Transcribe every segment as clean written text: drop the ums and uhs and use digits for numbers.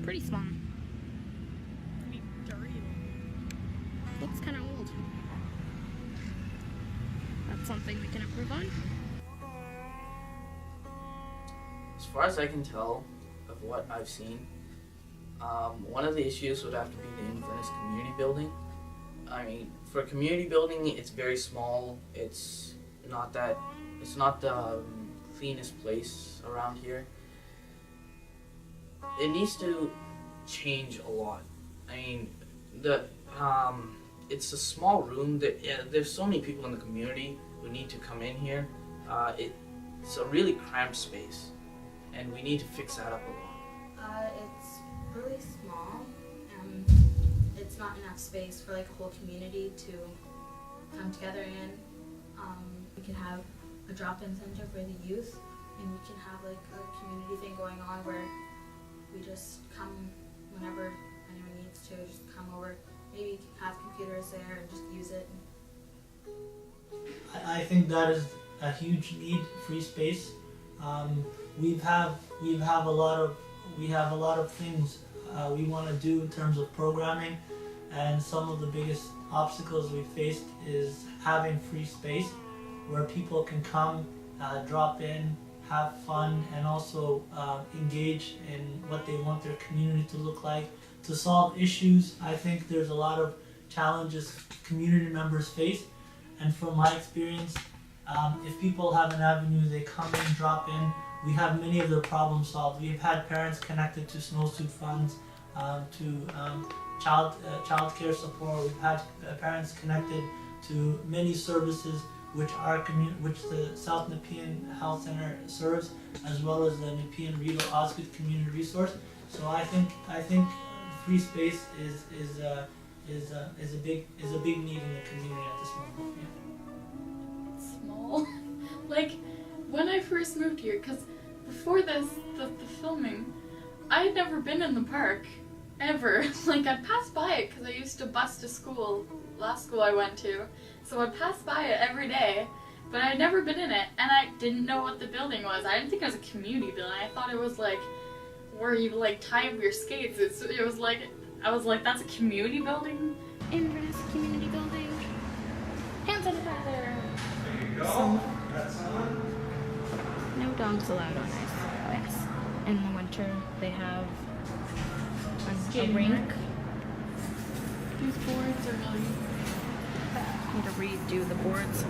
pretty small. Looks kind of old. That's something we can improve on. As far as I can tell of what I've seen, one of the issues would have to be the Inverness community building. I mean, for a community building, it's very small. It's not the cleanest place around here. It needs to change a lot. I mean, it's a small room. There's so many people in the community who need to come in here. It's a really cramped space, and we need to fix that up a lot. It's really small, and it's not enough space for like a whole community to come together in. We can have a drop-in center for the youth, and we can have like a community thing going on where we just come whenever anyone needs to, just come over. Maybe have computers there and just use it. I think that is a huge need, free space. We have a lot of things we want to do in terms of programming, and some of the biggest obstacles we faced is having free space where people can come, drop in, have fun, and also engage in what they want their community to look like. To solve issues, I think there's a lot of challenges community members face, and from my experience, if people have an avenue, they come in, drop in, we have many of their problems solved. We've had parents connected to snowsuit funds, to child care support. We've had parents connected to many services which the South Nepean Health Center serves, as well as the Nepean Rideau Osgood Community Resource. So I think free space is a big need in the community at this moment. Yeah. It's small. Like when I first moved here, because before this, the filming, I had never been in the park ever. Like I'd pass by it because I used to bus to school, last school I went to. So I'd pass by it every day, but I'd never been in it, and I didn't know what the building was. I didn't think it was a community building. I thought it was like where you like tie up your skates. It was like, I was like, that's a community building? Inverness community building. Hand sanitizer. There you go. That's No dogs allowed on ice. In the winter, they have a rink. These boards are really... Need to redo the boards.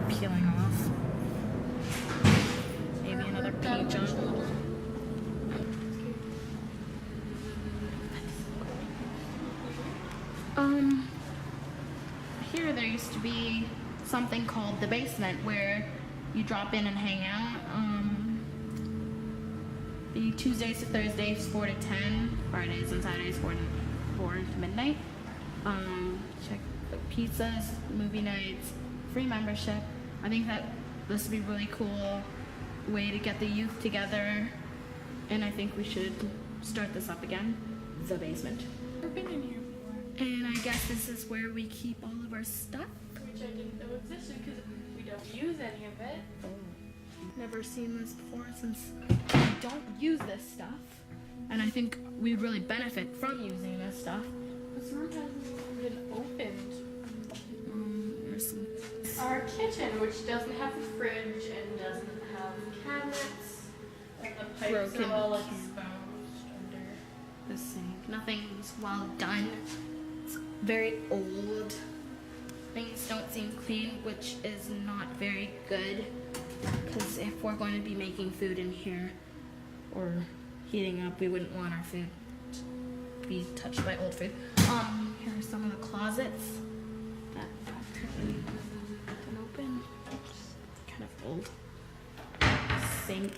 Peeling off. Maybe another page on. Here there used to be something called the basement where you drop in and hang out. The Tuesdays to Thursdays 4 to 10, Fridays and Saturdays 4 to midnight. Check the pizzas, movie nights, free membership. I think that this would be a really cool way to get the youth together, and I think we should start this up again. The basement. I've been in here before. And I guess this is where we keep all of our stuff. Which I didn't know existed because we don't use any of it. Never seen this before since we don't use this stuff. And I think we'd really benefit from using this stuff. This room hasn't been opened. There's some... Our kitchen, which doesn't have a fridge and doesn't have cabinets, and the pipes Broken are all can- exposed under. the sink. Nothing's well done. It's very old. Things don't seem clean, which is not very good. Because if we're going to be making food in here or heating up, we wouldn't want our food to be touched by old food. Here are some of the closets that apparently been open. Kind of old. Sink.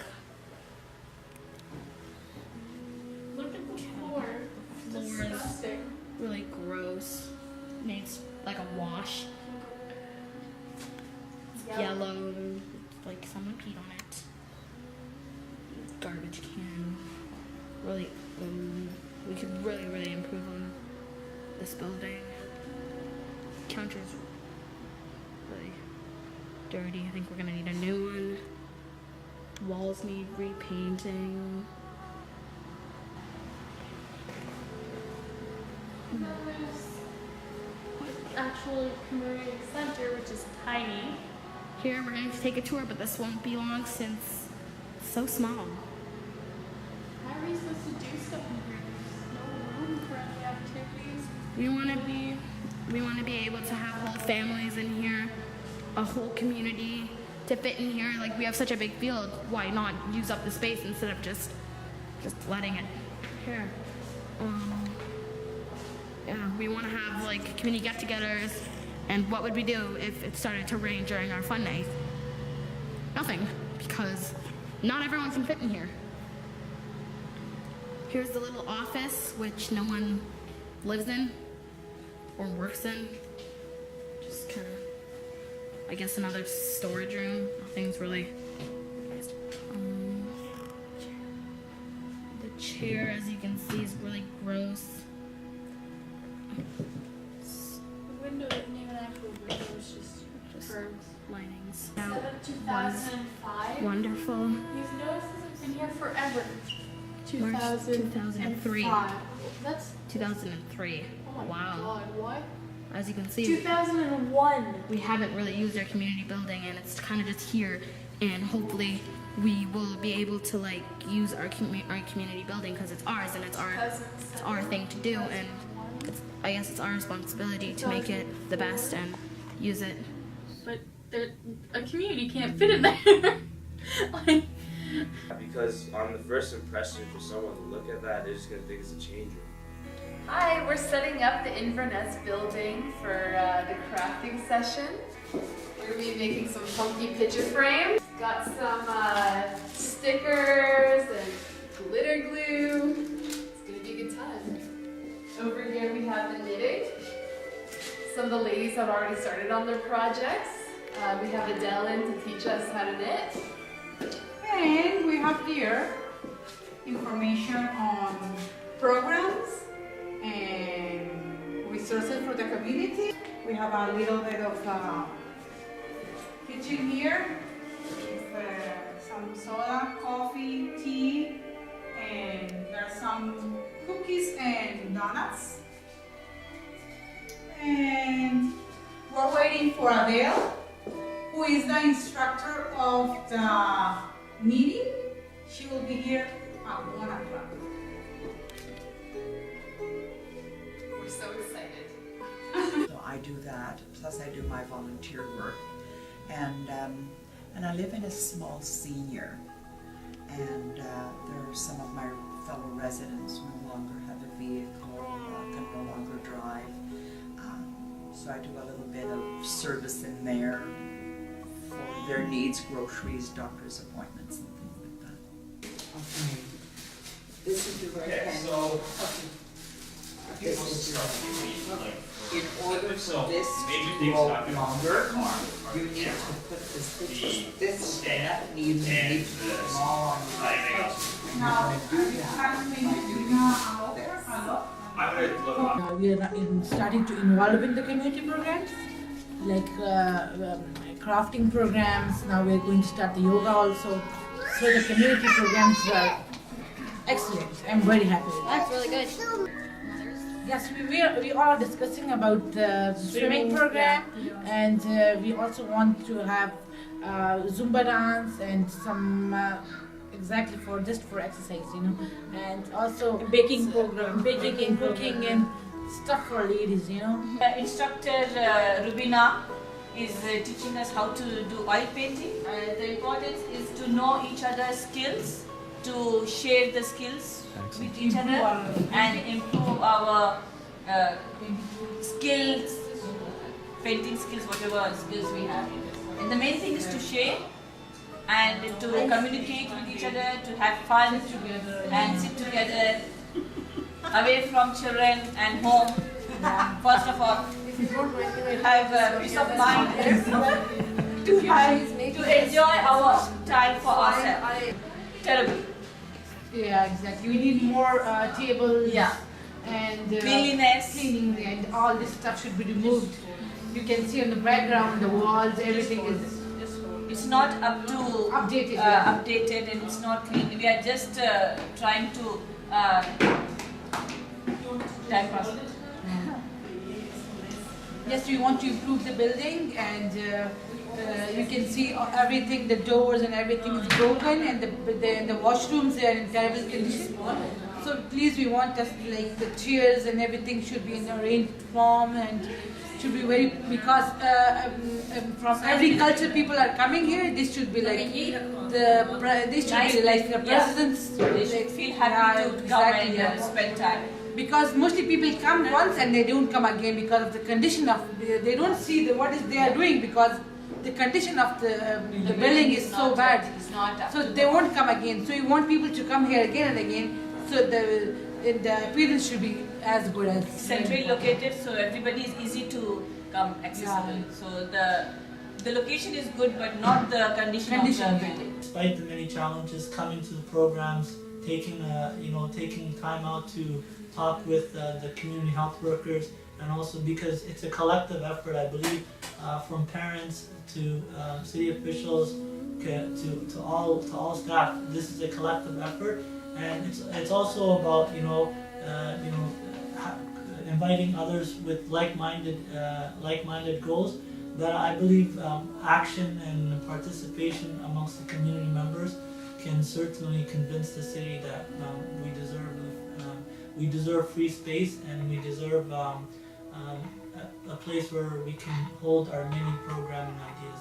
Look at the floor. It's Floor is disgusting. really gross. Needs like a wash. It's yellow, like someone peed on it. Garbage can. Really, we could really improve on this building. Counter's really dirty. I think we're gonna need a new one. Walls need repainting. Actual community center, which is tiny. Here we're going to take a tour, but this won't be long since it's so small. How are we supposed to do stuff in here? There's no room for any activities. We want to be able to have whole families in here, a whole community to fit in here. Like, we have such a big field, why not use up the space instead of just letting it here. Yeah, we want to have like community get-togethers. And what would we do if it started to rain during our fun night? Nothing, because not everyone can fit in here. Here's the little office, which no one lives in or works in. Just kind of, I guess, another storage room. Nothing's really. The chair, as you can see, is really gross. The window isn't even actual window, it's just curves. Linings. Is that 2005? Wonderful. You've noticed this has been here forever. March 2003. That's 2003. oh my Wow. god, what? As you can see, 2001. we haven't really used our community building, and it's kind of just here. And hopefully, we will be able to like use our community building because it's ours and it's our thing to do. And I guess it's our responsibility to make it the best and use it. But a community can't fit in there. Like, because on the first impression, for someone to look at that, they're just gonna think it's a change room. Hi, we're setting up the Inverness building for the crafting session. We're going to be making some funky picture frames. Got some stickers and glitter glue. It's going to be a good time. Over here we have the knitting. Some of the ladies have already started on their projects. We have Adele in to teach us how to knit. And we have here information on programs and resources for the community. We have a little bit of kitchen here with some soda, coffee, tea, and there are some cookies and donuts. And we're waiting for Adele, who is the instructor of the meeting. She will be here at 1 o'clock. We're so excited. So I do that, plus I do my volunteer work. And I live in a small senior. And there are some of my fellow residents who no longer have a vehicle, can no longer drive. So I do a little bit of service in there for their needs, groceries, doctor's appointments, and things like that. Okay. This is the right hand. So This most is stuff you need, like, in order so for this maybe to things grow happen longer, on you the need camera. to put this, The this, stand that needs to and be the small on everything else. Now, do I'm gonna look up. we are starting to involve in the community programs, like crafting programs. Now we are going to start the yoga also. So the community programs are excellent. I'm very happy with that. That's really good. Yes, we are discussing about the swimming program, and we also want to have Zumba dance and some exactly for just for exercise, you know, and also baking program, baking, cooking, and stuff for ladies, you know. Instructor Rubina is teaching us how to do oil painting. The importance is to know each other's skills, to share the skills with each other and improve our skills, painting skills, whatever skills we have. And the main thing is to share and to communicate with each other, to have fun and sit together away from children and home. First of all, to have peace of mind, to enjoy our time for ourselves. Terrible. Yeah, exactly. We need more tables. Yeah. And Cleanliness. cleaning, and all this stuff should be removed. You can see on the background, the walls, everything is It's not up to updated. updated and it's not clean. We are just trying to time pass. yes, we want to improve the building, and you can see everything, the doors and everything is broken, and the washrooms they are in terrible condition. So please, we want us, like, the chairs and everything should be in arranged form, and should be very, because from every culture people are coming here. This should be like this should be like the president's. They should feel happy to come and spend time. Because mostly people come once and they don't come again because of the condition of, they don't see what is they are doing, because the condition of the building is so bad. So they won't come again. So you want people to come here again and again. So the appearance should be as good as centrally located, so everybody is easy to come accessible. Yeah. So the location is good, but not the condition of the building. Despite the many challenges, coming to the programs, taking time out to talk with the community health workers, and also because it's a collective effort, I believe, from parents to city officials to all staff. This is a collective effort, and it's also about inviting others with like-minded goals. That I believe action and participation amongst the community members can certainly convince the city that we deserve free space, and we deserve a place where we can hold our many programming ideas.